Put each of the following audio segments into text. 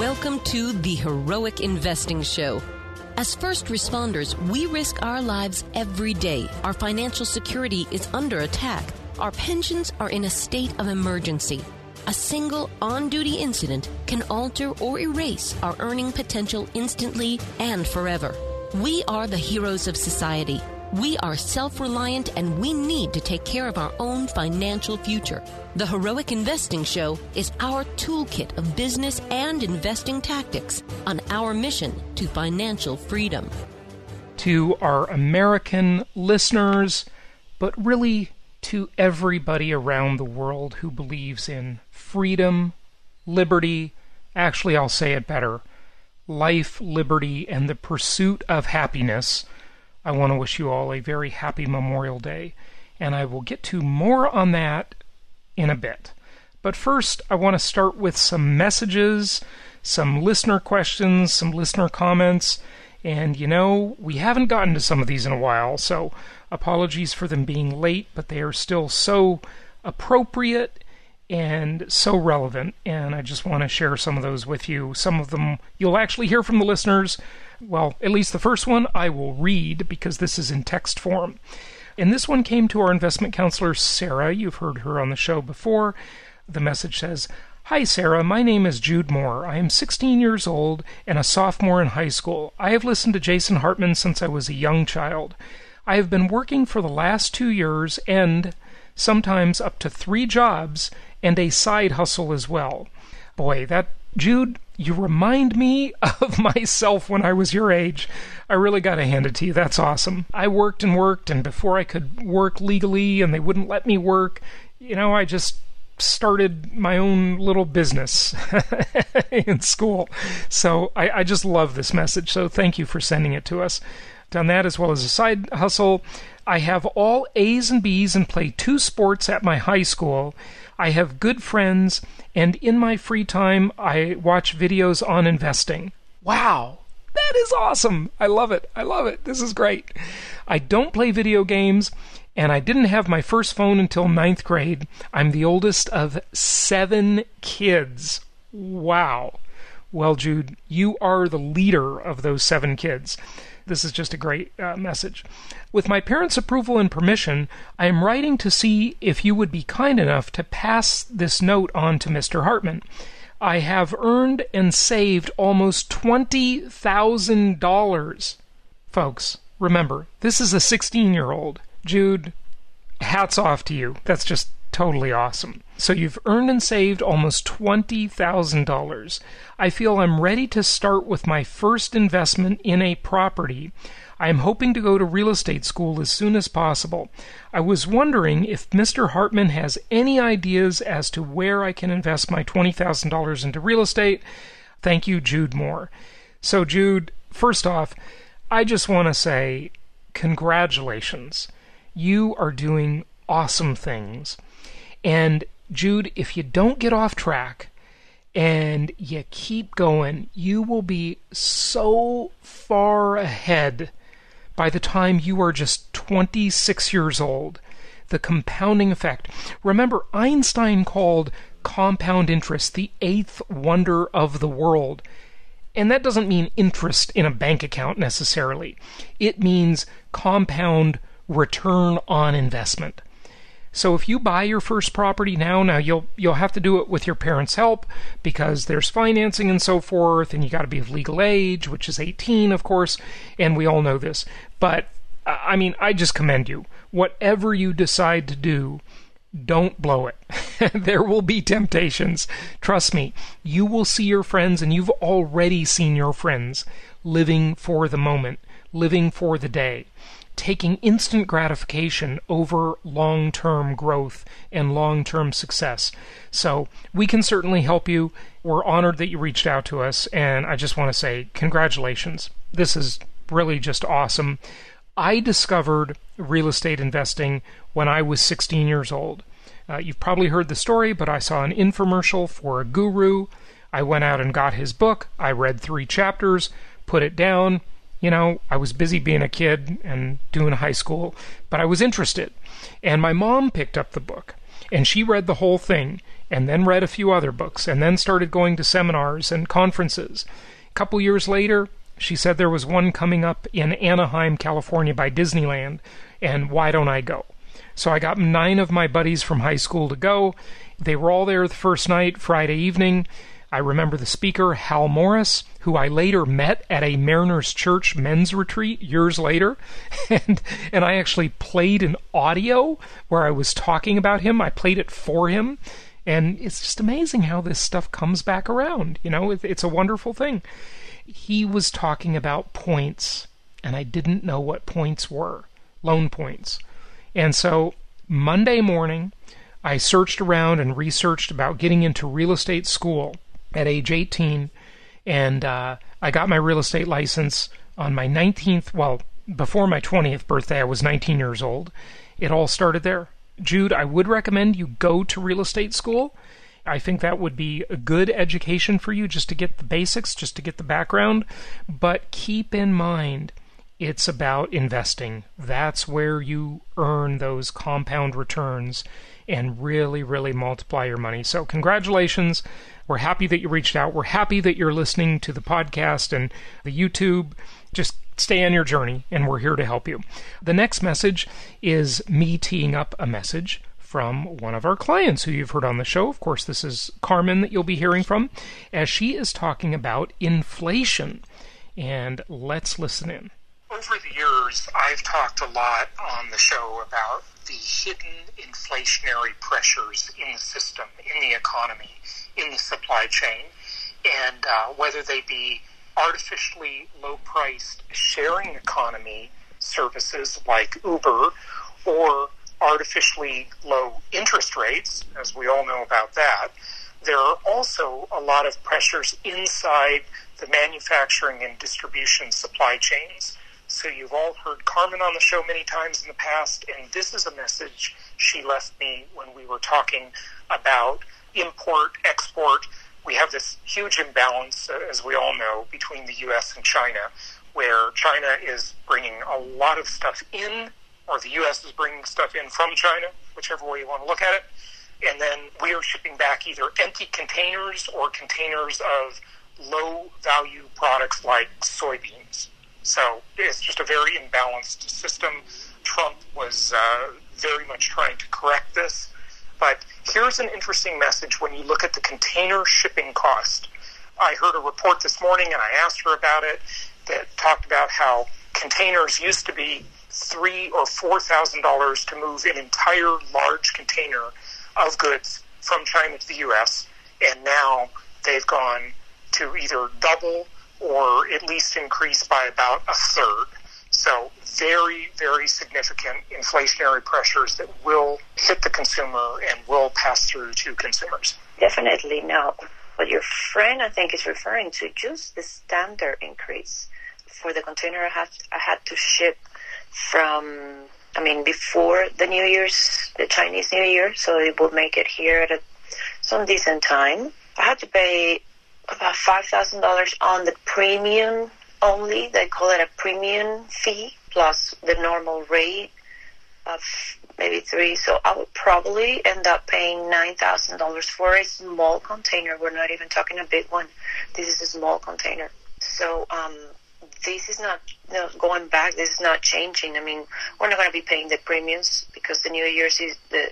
Welcome to the Heroic Investing Show. As first responders, we risk our lives every day. Our financial security is under attack. Our pensions are in a state of emergency. A single on-duty incident can alter or erase our earning potential instantly and forever. We are the heroes of society. We are self-reliant and we need to take care of our own financial future. The Heroic Investing Show is our toolkit of business and investing tactics on our mission to financial freedom. To our American listeners, but really to everybody around the world who believes in freedom, liberty, actually I'll say it better, life, liberty, and the pursuit of happiness, I want to wish you all a very happy Memorial Day, and I will get to more on that in a bit. But first, I want to start with some messages, some listener questions, some listener comments, and we haven't gotten to some of these in a while, so apologies for them being late, but they are still so appropriate and so relevant, and I just want to share some of those with you. Some of them you'll actually hear from the listeners. Well, at least the first one I will read because this is in text form. And this one came to our investment counselor, Sarah. You've heard her on the show before. The message says, "Hi, Sarah. My name is Jude Moore. I am 16 years old and a sophomore in high school. I have listened to Jason Hartman since I was a young child. I have been working for the last 2 years and sometimes up to 3 jobs and a side hustle as well." Boy, Jude, you remind me of myself when I was your age. I really got to hand it to you. That's awesome. I worked, and before I could work legally and they wouldn't let me work, I just started my own little business in school. So I just love this message. So thank you for sending it to us. Done that as well as a side hustle. I have all A's and B's and play 2 sports at my high school. I have good friends, and in my free time, I watch videos on investing. Wow, that is awesome. I love it. This is great. I don't play video games, and I didn't have my first phone until 9th grade. I'm the oldest of 7 kids. Wow. Well, Jude, you are the leader of those 7 kids. This is just a great message. With my parents' approval and permission, I am writing to see if you would be kind enough to pass this note on to Mr. Hartman. I have earned and saved almost $20,000. Folks, remember, this is a 16-year-old. Jude, hats off to you. That's just totally awesome. So you've earned and saved almost $20,000. I feel I'm ready to start with my first investment in a property. I am hoping to go to real estate school as soon as possible. I was wondering if Mr. Hartman has any ideas as to where I can invest my $20,000 into real estate. Thank you, Jude Moore. So, Jude, first off, I just want to say congratulations. You are doing awesome things. And Jude, if you don't get off track and you keep going, you will be so far ahead by the time you are just 26 years old. The compounding effect. Remember, Einstein called compound interest the 8th wonder of the world. And that doesn't mean interest in a bank account necessarily. It means compound return on investment. So if you buy your first property now you'll have to do it with your parents' help because there's financing and so forth, and you got to be of legal age, which is 18, of course, and we all know this. But, I just commend you. Whatever you decide to do, don't blow it. There will be temptations. Trust me, you will see your friends, and you've already seen your friends living for the moment, living for the day, taking instant gratification over long-term growth and long-term success. So we can certainly help you. We're honored that you reached out to us, and I just want to say congratulations. This is really just awesome. I discovered real estate investing when I was 16 years old. You've probably heard the story, but I saw an infomercial for a guru. I went out and got his book. I read 3 chapters, put it down. I was busy being a kid and doing high school, but I was interested. And my mom picked up the book, and she read the whole thing, and then read a few other books, and then started going to seminars and conferences. A couple years later, she said there was one coming up in Anaheim, California by Disneyland, and why don't I go? So I got 9 of my buddies from high school to go. They were all there the first night, Friday evening. I remember the speaker, Hal Morris, who I later met at a Mariners Church men's retreat years later. And I actually played an audio where I was talking about him. I played it for him. And it's just amazing how this stuff comes back around. You know, it's a wonderful thing. He was talking about points, and I didn't know what points were. Loan points. And so Monday morning, I searched around and researched about getting into real estate school at age 18, and I got my real estate license on my 19th, well, before my 20th birthday. I was 19 years old. It all started there. Jude, I would recommend you go to real estate school. I think that would be a good education for you, just to get the basics, just to get the background. But keep in mind, it's about investing. That's where you earn those compound returns and really, really multiply your money. So congratulations. We're happy that you reached out. We're happy that you're listening to the podcast and the YouTube. Just stay on your journey, and we're here to help you. The next message is me teeing up a message from one of our clients who you've heard on the show. Of course, this is Carmen that you'll be hearing from, as she is talking about inflation. And let's listen in. Over the years, I've talked a lot on the show about the hidden inflationary pressures in the system, in the economy, in the supply chain, and whether they be artificially low-priced sharing economy services like Uber, or artificially low interest rates, as we all know about that. There are also a lot of pressures inside the manufacturing and distribution supply chains. So you've all heard Carmen on the show many times in the past, and this is a message she left me when we were talking about import, export. We have this huge imbalance, as we all know, between the U.S. and China, where China is bringing a lot of stuff in, or the U.S. is bringing stuff in from China, whichever way you want to look at it. And then we are shipping back either empty containers or containers of low-value products like soybeans. So it's just a very imbalanced system. Trump was very much trying to correct this. But here's an interesting message when you look at the container shipping cost. I heard a report this morning, and I asked her about it, that talked about how containers used to be $3,000 or $4,000 to move an entire large container of goods from China to the U.S., and now they've gone to either double or at least increase by about a third. So very, very significant inflationary pressures that will hit the consumer and will pass through to consumers. Definitely. Now, what your friend, I think, is referring to, just the standard increase for the container I had to ship from, before the New Year's, the Chinese New Year, so it would make it here at some decent time. I had to pay about $5,000 on the premium only. They call it a premium fee, plus the normal rate of maybe $3,000. So I would probably end up paying $9,000 for a small container. We're not even talking a big one. This is a small container. So this is not going back. This is not changing. We're not going to be paying the premiums because the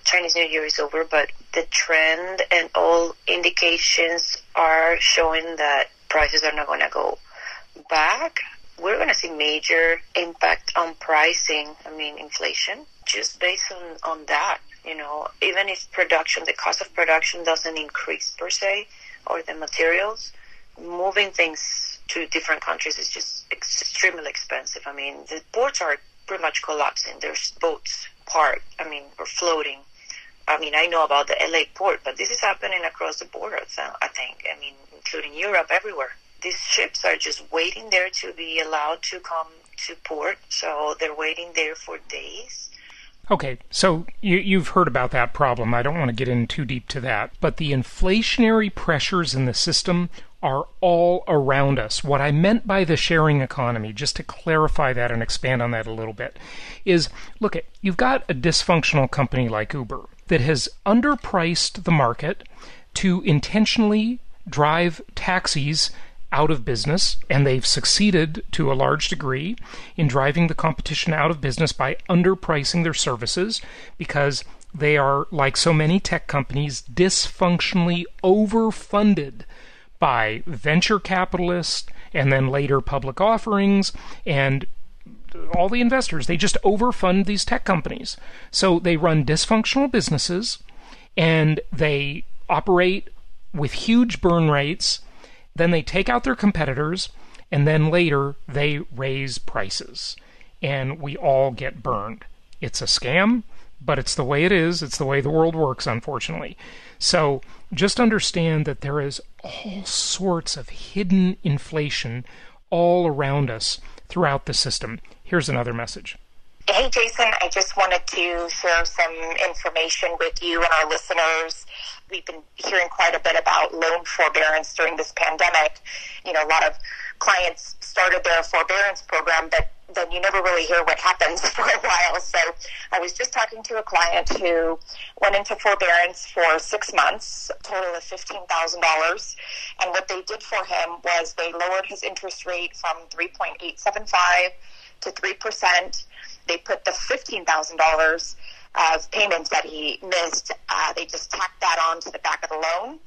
Chinese New Year is over, but the trend and all indications are showing that prices are not going to go back. We're going to see major impact on pricing, inflation, just based on that. Even if the cost of production doesn't increase per se, or the materials, moving things to different countries is just extremely expensive. The ports are pretty much collapsing. There's boats parked, or floating. I know about the LA port, but this is happening across the border, I think. Including Europe, everywhere. These ships are just waiting there to be allowed to come to port, so they're waiting there for days. Okay, so you've heard about that problem. I don't want to get in too deep to that. But the inflationary pressures in the system are all around us. What I meant by the sharing economy, just to clarify that and expand on that a little bit, is, you've got a dysfunctional company like Uber. that has underpriced the market to intentionally drive taxis out of business, and they've succeeded to a large degree in driving the competition out of business by underpricing their services, because they are, like so many tech companies, dysfunctionally overfunded by venture capitalists and then later public offerings and all the investors. They just overfund these tech companies. So they run dysfunctional businesses and they operate with huge burn rates. Then they take out their competitors, and then later they raise prices, and we all get burned. It's a scam, but it's the way it is. It's the way the world works, unfortunately. So just understand that there is all sorts of hidden inflation all around us throughout the system. Here's another message. Hey, Jason, I just wanted to share some information with you and our listeners. We've been hearing quite a bit about loan forbearance during this pandemic. You know, a lot of clients started their forbearance program, but then you never really hear what happens for a while. So I was just talking to a client who went into forbearance for 6 months, a total of $15,000. And what they did for him was they lowered his interest rate from 3.875 to 3%. They put the $15,000 of payments that he missed, they just tacked that on to the back of the loan.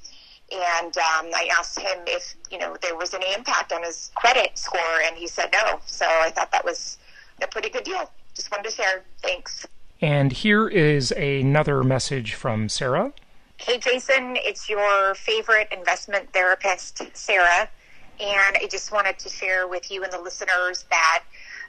And I asked him if, there was any impact on his credit score, and he said no. So I thought that was a pretty good deal. Just wanted to share. Thanks. And here is another message from Sarah. Hey, Jason, it's your favorite investment therapist, Sarah. And I just wanted to share with you and the listeners that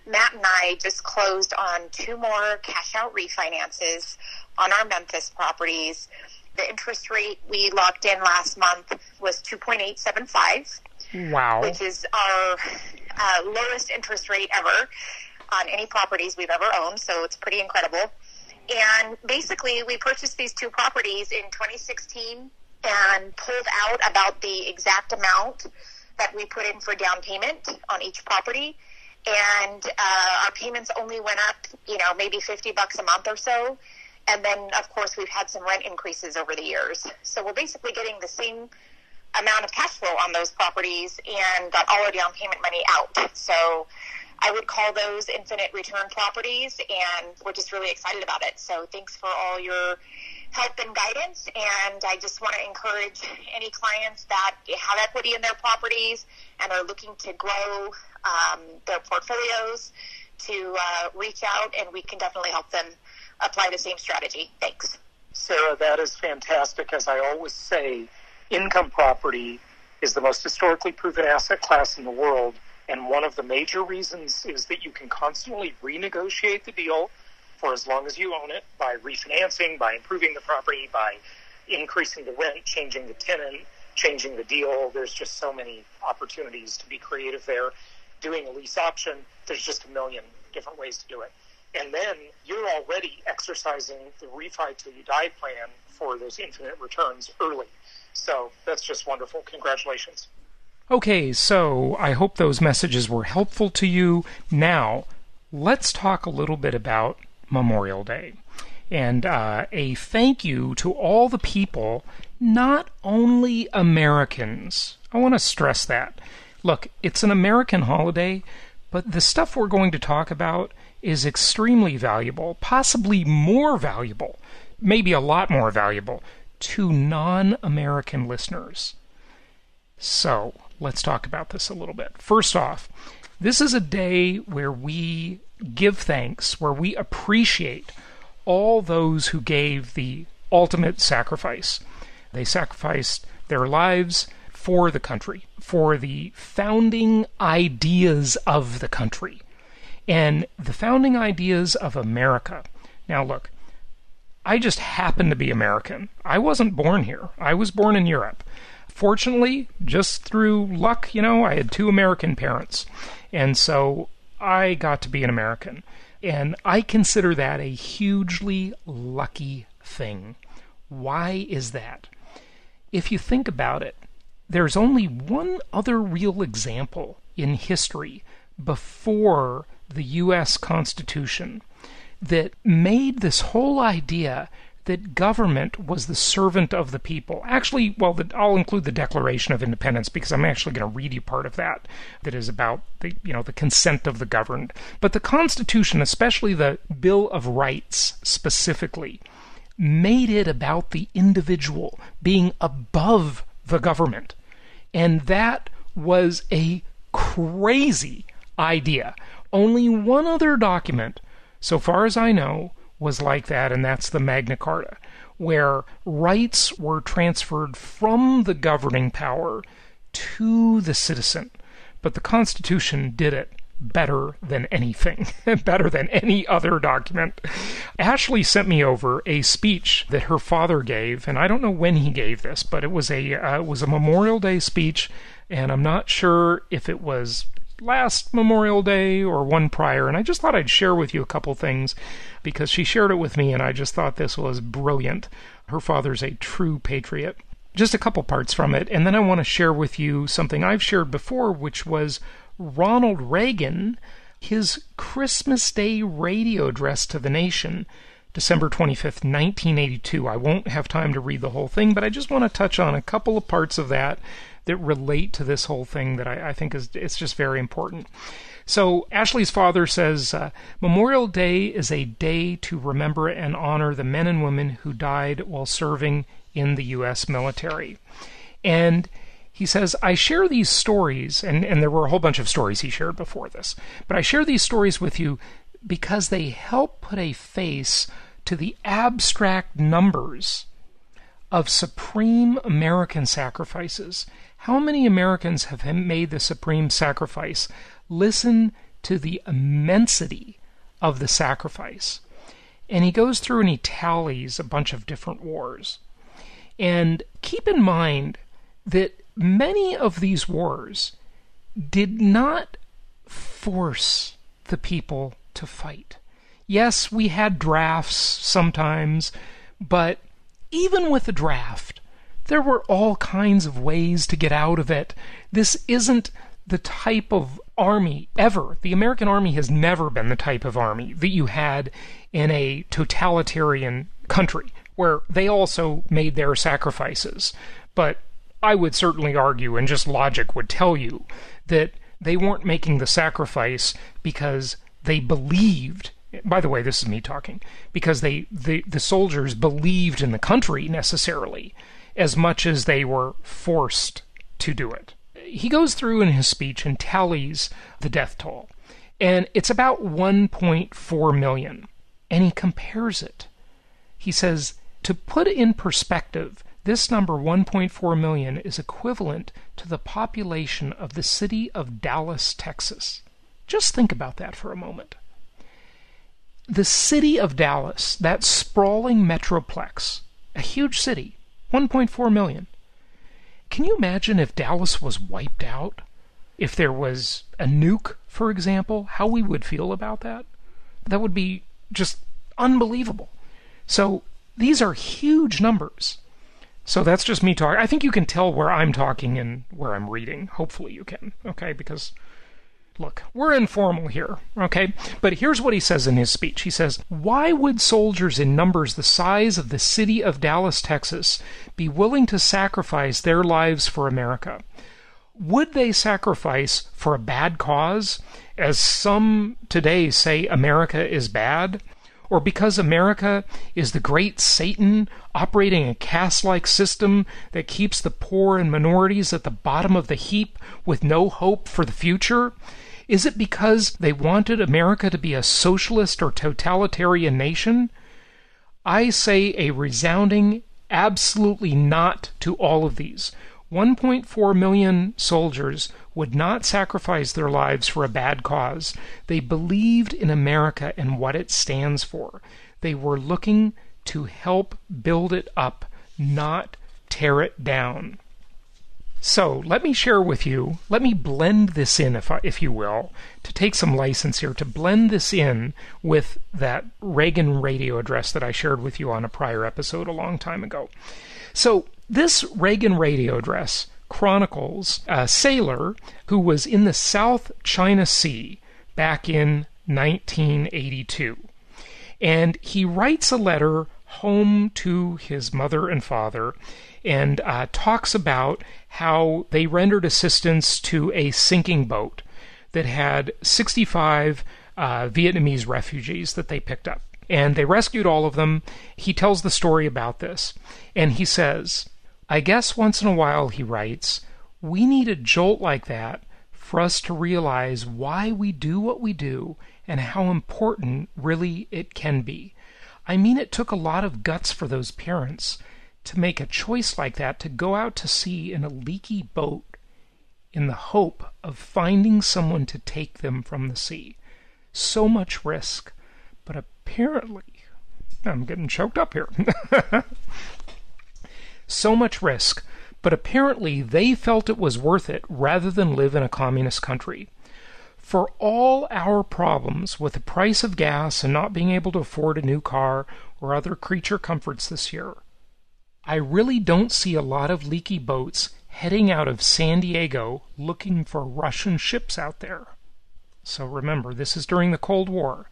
Matt and I just closed on 2 more cash-out refinances on our Memphis properties. The interest rate we locked in last month was 2.875. Wow. Which is our lowest interest rate ever on any properties we've ever owned, so it's pretty incredible. And basically, we purchased these 2 properties in 2016 and pulled out about the exact amount that we put in for down payment on each property. And our payments only went up, maybe $50 a month or so. And then, of course, we've had some rent increases over the years. So we're basically getting the same amount of cash flow on those properties and got all our down payment money out. So I would call those infinite return properties, and we're just really excited about it. So thanks for all your help and guidance. And I just want to encourage any clients that have equity in their properties and are looking to grow their portfolios to reach out, and we can definitely help them apply the same strategy. Thanks. Sarah, that is fantastic. As I always say, income property is the most historically proven asset class in the world, and one of the major reasons is that you can constantly renegotiate the deal for as long as you own it by refinancing, by improving the property, by increasing the rent, changing the tenant, changing the deal. There's just so many opportunities to be creative there. Doing a lease option, there's just a million different ways to do it. And then you're already exercising the refi till you die plan for those infinite returns early. So that's just wonderful. Congratulations. Okay, so I hope those messages were helpful to you. Now, let's talk a little bit about Memorial Day. And a thank you to all the people, not only Americans. I want to stress that. Look, it's an American holiday, but the stuff we're going to talk about is extremely valuable, possibly more valuable, maybe a lot more valuable, to non-American listeners. So, let's talk about this a little bit. First off, this is a day where we give thanks, where we appreciate all those who gave the ultimate sacrifice. They sacrificed their lives for the country, for the founding ideas of the country, and the founding ideas of America. Now look, I just happen to be American. I wasn't born here. I was born in Europe. Fortunately, just through luck, I had 2 American parents, and so I got to be an American. And I consider that a hugely lucky thing. Why is that? If you think about it, there's only one other real example in history before the U.S. Constitution that made this whole idea that government was the servant of the people. Actually, I'll include the Declaration of Independence because I'm actually going to read you part of that is about the consent of the governed. But the Constitution, especially the Bill of Rights specifically, made it about the individual being above the government. And that was a crazy idea. Only one other document, so far as I know, was like that, and that's the Magna Carta, where rights were transferred from the governing power to the citizen. But the Constitution did it better than anything, better than any other document. Ashley sent me over a speech that her father gave, and I don't know when he gave this, but it was a Memorial Day speech, and I'm not sure if it was last Memorial Day or one prior, and I just thought I'd share with you a couple things because she shared it with me and I just thought this was brilliant. Her father's a true patriot. Just a couple parts from it, and then I want to share with you something I've shared before, which was Ronald Reagan, his Christmas Day radio address to the nation, December 25th, 1982. I won't have time to read the whole thing, but I just want to touch on a couple of parts of that relate to this whole thing that I think it's just very important. So Ashley's father says, Memorial Day is a day to remember and honor the men and women who died while serving in the U.S. military. And he says, I share these stories, and there were a whole bunch of stories he shared before this, but I share these stories with you because they help put a face to the abstract numbers of supreme American sacrifices. How many Americans have made the supreme sacrifice? Listen to the immensity of the sacrifice. And he goes through and he tallies a bunch of different wars. And keep in mind that many of these wars did not force the people to fight. Yes, we had drafts sometimes, but even with a draft, there were all kinds of ways to get out of it. This isn't the type of army ever. The American army has never been the type of army that you had in a totalitarian country, where they also made their sacrifices. But I would certainly argue, and just logic would tell you, that they weren't making the sacrifice because they believed. By the way, this is me talking, because the soldiers believed in the country necessarily, as much as they were forced to do it. He goes through in his speech and tallies the death toll, and it's about 1.4 million, and he compares it. He says, to put in perspective, this number, 1.4 million, is equivalent to the population of the city of Dallas, Texas. Just think about that for a moment. The city of Dallas, that sprawling metroplex, a huge city, 1.4 million. Can you imagine if Dallas was wiped out? If there was a nuke, for example, how we would feel about that? That would be just unbelievable. So these are huge numbers. So that's just me talking. I think you can tell where I'm talking and where I'm reading. Hopefully you can, okay? Because, look, we're informal here, okay? But here's what he says in his speech. He says, why would soldiers in numbers the size of the city of Dallas, Texas, be willing to sacrifice their lives for America? Would they sacrifice for a bad cause, as some today say America is bad? Or because America is the great Satan operating a caste-like system that keeps the poor and minorities at the bottom of the heap with no hope for the future? Is it because they wanted America to be a socialist or totalitarian nation? I say a resounding absolutely not to all of these. 1.4 million soldiers would not sacrifice their lives for a bad cause. They believed in America and what it stands for. They were looking to help build it up, not tear it down. So let me share with you, let me blend this in, if you will, to take some license here, to blend this in with that Reagan radio address that I shared with you on a prior episode a long time ago. So this Reagan radio address chronicles a sailor who was in the South China Sea back in 1982. And he writes a letter home to his mother and father and talks about how they rendered assistance to a sinking boat that had 65 Vietnamese refugees that they picked up. And they rescued all of them. He tells the story about this. And he says, I guess once in a while, he writes, we need a jolt like that for us to realize why we do what we do and how important really it can be. I mean, it took a lot of guts for those parents to make a choice like that, to go out to sea in a leaky boat in the hope of finding someone to take them from the sea. So much risk, but apparently, I'm getting choked up here. So much risk, but apparently they felt it was worth it rather than live in a communist country. For all our problems with the price of gas and not being able to afford a new car or other creature comforts this year, I really don't see a lot of leaky boats heading out of San Diego looking for Russian ships out there. So remember, this is during the Cold War.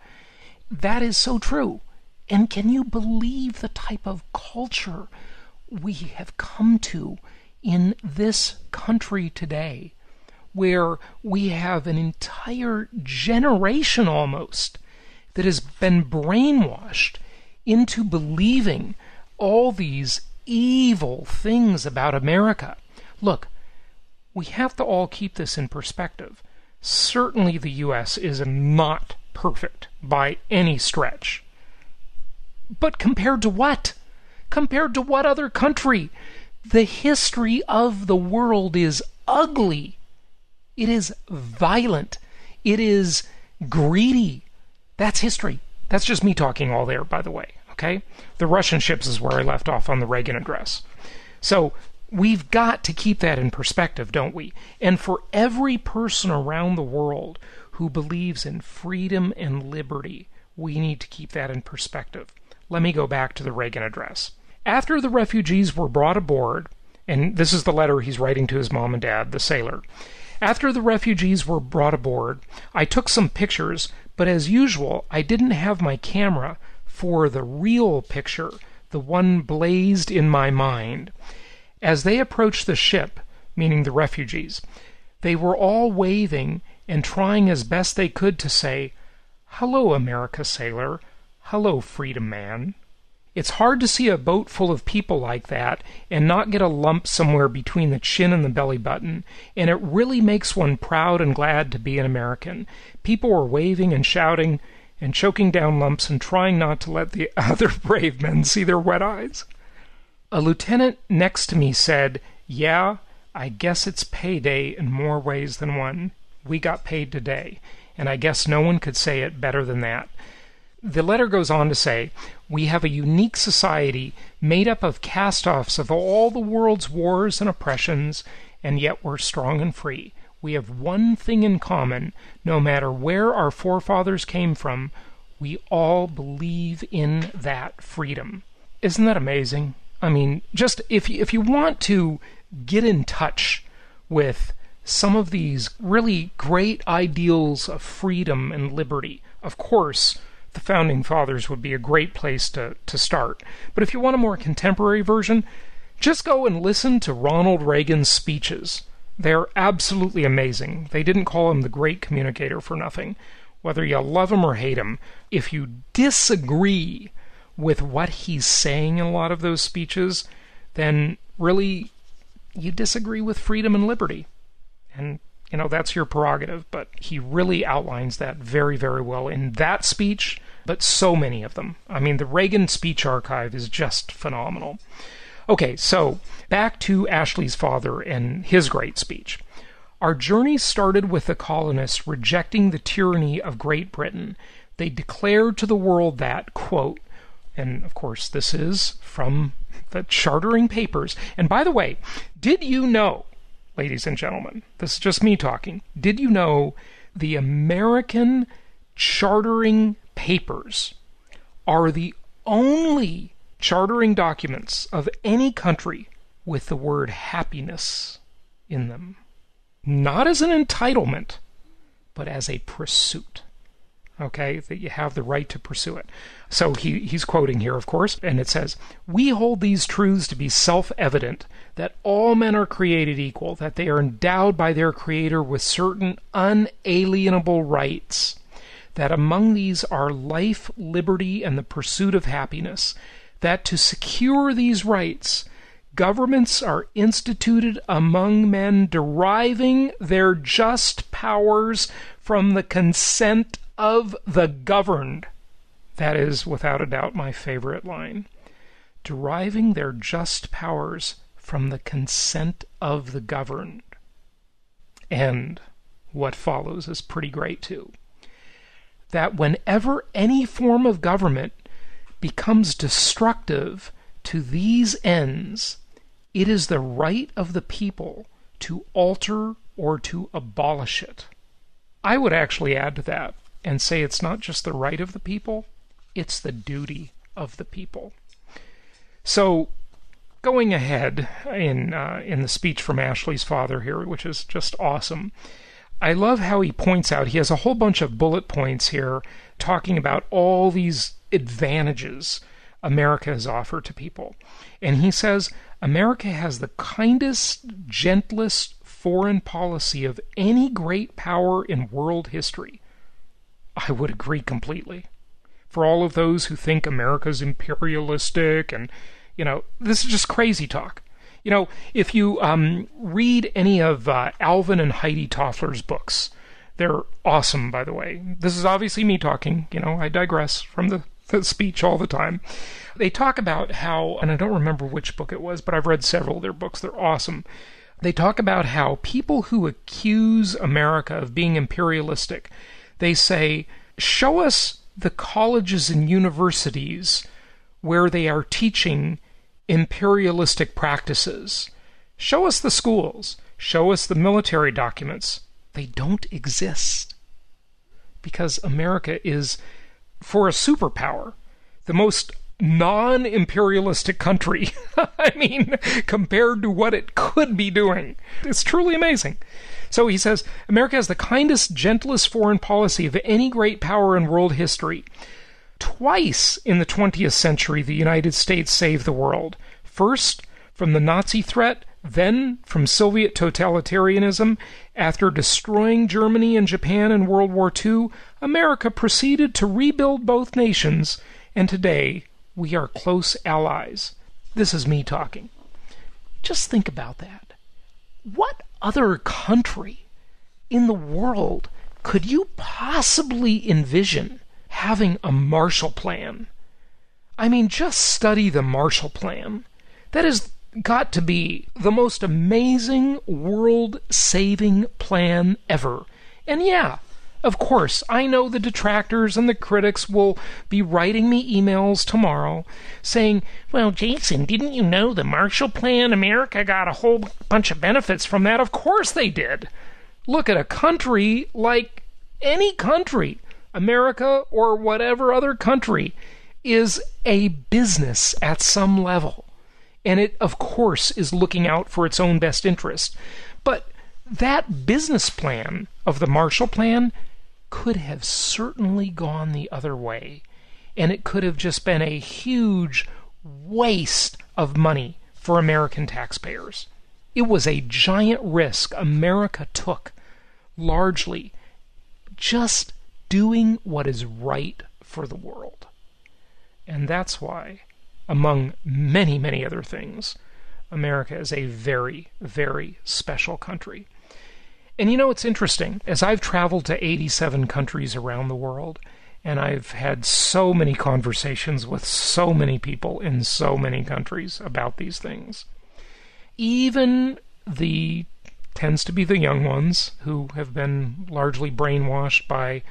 That is so true. And can you believe the type of culture we have come to in this country today, where we have an entire generation almost that has been brainwashed into believing all these evil things about America? Look, we have to all keep this in perspective. Certainly the U.S. is not perfect by any stretch. But compared to what? Compared to what other country? The history of the world is ugly. It is violent. It is greedy. That's history. That's just me talking all there, by the way, okay? The Russian ships is where I left off on the Reagan address. So we've got to keep that in perspective, don't we? And for every person around the world who believes in freedom and liberty, we need to keep that in perspective. Let me go back to the Reagan address. After the refugees were brought aboard, and this is the letter he's writing to his mom and dad, the sailor. After the refugees were brought aboard, I took some pictures, but as usual, I didn't have my camera for the real picture, the one blazed in my mind. As they approached the ship, meaning the refugees, they were all waving and trying as best they could to say, "Hello, America, sailor. Hello, freedom man." It's hard to see a boat full of people like that and not get a lump somewhere between the chin and the belly button, and it really makes one proud and glad to be an American. People were waving and shouting and choking down lumps and trying not to let the other brave men see their wet eyes. A lieutenant next to me said, "Yeah, I guess it's payday in more ways than one. We got paid today, and I guess no one could say it better than that." The letter goes on to say, "We have a unique society made up of cast-offs of all the world's wars and oppressions, and yet we're strong and free. We have one thing in common. No matter where our forefathers came from, we all believe in that freedom." Isn't that amazing? I mean, just if you want to get in touch with some of these really great ideals of freedom and liberty, of course, the Founding Fathers would be a great place to start. But if you want a more contemporary version, just go and listen to Ronald Reagan's speeches. They're absolutely amazing. They didn't call him the great communicator for nothing. Whether you love him or hate him, if you disagree with what he's saying in a lot of those speeches, then really you disagree with freedom and liberty. And that's your prerogative, but he really outlines that very, very well in that speech, but so many of them. I mean, the Reagan speech archive is just phenomenal. Okay, so back to Ashley's father and his great speech. "Our journey started with the colonists rejecting the tyranny of Great Britain. They declared to the world that," quote, and of course this is from the Chartering Papers. And by the way, did you know, ladies and gentlemen, this is just me talking, did you know the American Chartering Papers are the only chartering documents of any country with the word happiness in them? Not as an entitlement, but as a pursuit. okay, that you have the right to pursue it. So he's quoting here, of course, and it says, "We hold these truths to be self-evident, that all men are created equal, that they are endowed by their Creator with certain unalienable rights, that among these are life, liberty, and the pursuit of happiness, that to secure these rights, governments are instituted among men deriving their just powers from the consent of the governed." That is, without a doubt, my favorite line. Deriving their just powers from the consent of the governed. And what follows is pretty great, too. That whenever any form of government becomes destructive to these ends, it is the right of the people to alter or to abolish it. I would actually add to that and say it's not just the right of the people, it's the duty of the people. So, going ahead in the speech from Ashley's father here, which is just awesome, I love how he points out, he has a whole bunch of bullet points here talking about all these advantages America has offered to people. And he says, America has the kindest, gentlest foreign policy of any great power in world history. I would agree completely. For all of those who think America's imperialistic and, this is just crazy talk. If you read any of Alvin and Heidi Toffler's books, they're awesome, by the way. This is obviously me talking. I digress from the speech all the time. They talk about how, and I don't remember which book it was, but I've read several of their books. They're awesome. They talk about how people who accuse America of being imperialistic, they say, show us the colleges and universities where they are teaching imperialistic practices. Show us the schools. Show us the military documents. They don't exist. Because America is, for a superpower, the most non-imperialistic country. I mean, compared to what it could be doing. It's truly amazing. So he says, America has the kindest, gentlest foreign policy of any great power in world history. Twice in the 20th century, the United States saved the world. First, from the Nazi threat, then from Soviet totalitarianism. After destroying Germany and Japan in World War II, America proceeded to rebuild both nations, and today we are close allies. This is me talking. Just think about that. What other country in the world could you possibly envision having a Marshall Plan? I mean, just study the Marshall Plan. That has got to be the most amazing world-saving plan ever. And yeah, of course, I know the detractors and the critics will be writing me emails tomorrow saying, well, Jason, didn't you know the Marshall Plan? America got a whole bunch of benefits from that. Of course they did. Look at a country like any country, America or whatever other country, is a business at some level. And it, of course, is looking out for its own best interest. But that business plan of the Marshall Plan could have certainly gone the other way. And it could have just been a huge waste of money for American taxpayers. It was a giant risk America took, largely just doing what is right for the world. And that's why, among many, many other things, America is a very, very special country. And it's interesting, as I've traveled to 87 countries around the world, and I've had so many conversations with so many people in so many countries about these things, even tends to be the young ones who have been largely brainwashed by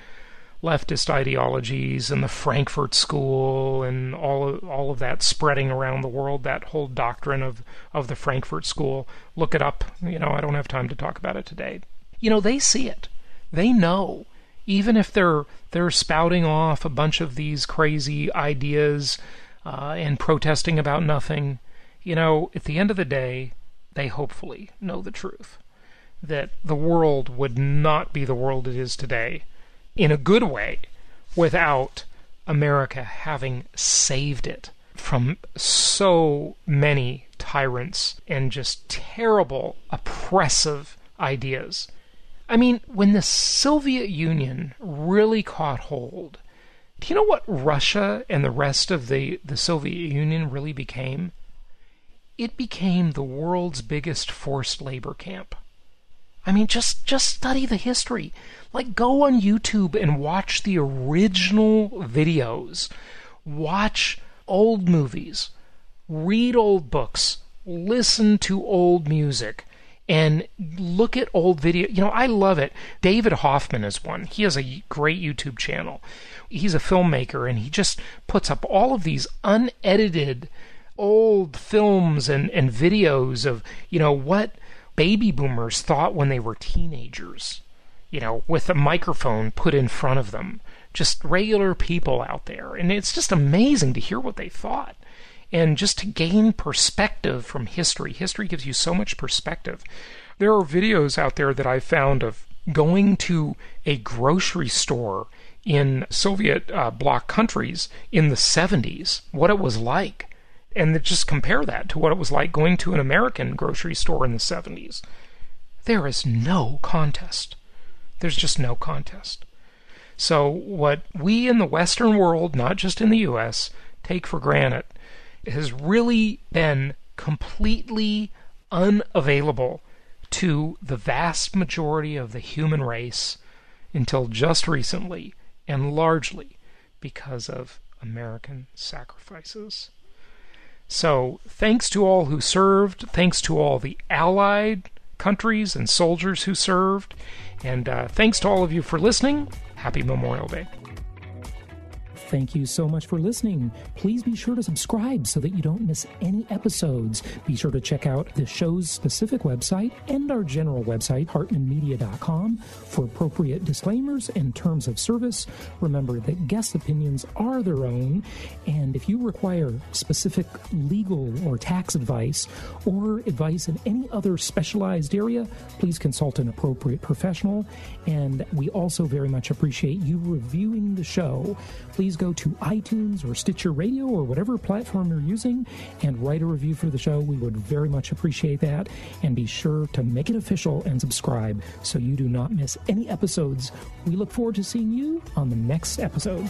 leftist ideologies and the Frankfurt School and all of that spreading around the world, that whole doctrine of the Frankfurt School. Look it up. I don't have time to talk about it today. They see it. They know. Even if they're spouting off a bunch of these crazy ideas and protesting about nothing, at the end of the day, they hopefully know the truth. That the world would not be the world it is today, in a good way, without America having saved it from so many tyrants and just terrible, oppressive ideas. I mean, when the Soviet Union really caught hold, do you know what Russia and the rest of the Soviet Union really became? It became the world's biggest forced labor camp. I mean, just study the history. Like, go on YouTube and watch the original videos. Watch old movies. Read old books. Listen to old music. And look at old video. You know, I love it. David Hoffman is one. He has a great YouTube channel. He's a filmmaker, and he just puts up all of these unedited old films and videos of, you know, what baby boomers thought when they were teenagers, you know, with a microphone put in front of them. Just regular people out there. And it's just amazing to hear what they thought. And just to gain perspective from history. History gives you so much perspective. There are videos out there that I found of going to a grocery store in Soviet bloc countries in the 70s, what it was like. And just compare that to what it was like going to an American grocery store in the 70s. There is no contest. There's just no contest. So what we in the Western world, not just in the U.S., take for granted has really been completely unavailable to the vast majority of the human race until just recently, and largely because of American sacrifices. So, thanks to all who served, thanks to all the allied countries and soldiers who served, and thanks to all of you for listening. Happy Memorial Day. Thank you so much for listening. Please be sure to subscribe so that you don't miss any episodes. Be sure to check out the show's specific website and our general website, hartmanmedia.com, for appropriate disclaimers and terms of service. Remember that guest opinions are their own, and if you require specific legal or tax advice or advice in any other specialized area, please consult an appropriate professional. And we also very much appreciate you reviewing the show. Please go to iTunes or Stitcher Radio or whatever platform you're using and write a review for the show. We would very much appreciate that. And be sure to make it official and subscribe so you do not miss any episodes. We look forward to seeing you on the next episode.